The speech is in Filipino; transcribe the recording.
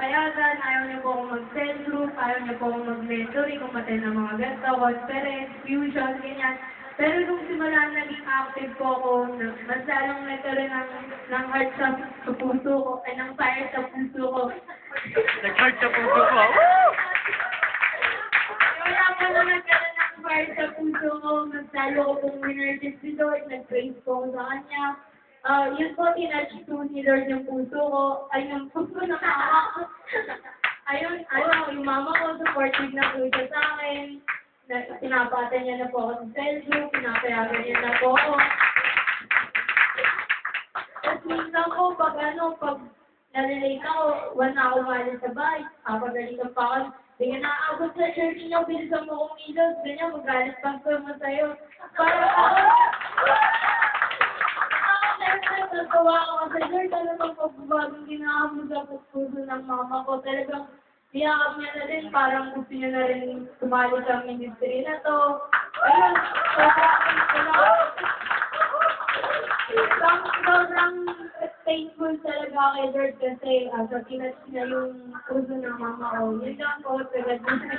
payagan, ayaw niyo po akong mag-cell group, ayaw niyo po akong mag-mentoring, kumatay ng mga ganito, conference, fusion, ganyan. Pero nung simula naging active po ako, mas lalong nagkaroon ng heart sa puso ko, ay ng fire sa puso ko. Nag-heart sa puso ko. Wala pa na nagkaroon ng fire sa puso ko, mas lalo ko pong winnership si Lord, nag-praise po ako sa Kanya. Yun po, tinatch po ni Lord yung puso ko, ay yung puso ng mama ko. Ayun, yung mama ko, supportive na po siya sa akin. Pinapatan niya na po ako sa cell group, pinapayagan niya na po ako. Tapos minsan po, pag nalilate ako, wala ako malis sa bahay, papagalitan pa ako. Hindi ka nakaabot sa church niyo, bilisan mo kong ilos, ganyan, magalit pa ko mo sa'yo. Para ako, natawa ako kasi Lord, talagang pagbabagong ginawa mo sa puso ng mama ko, talagang niyakap niya na din, parang gusto niya na rin sumali sa ministry na to. Ayun, sobrang thankful talaga kay Lord kasi sa tinatch niya yung puso ng mama ko. Yun lang po, tagad mo sa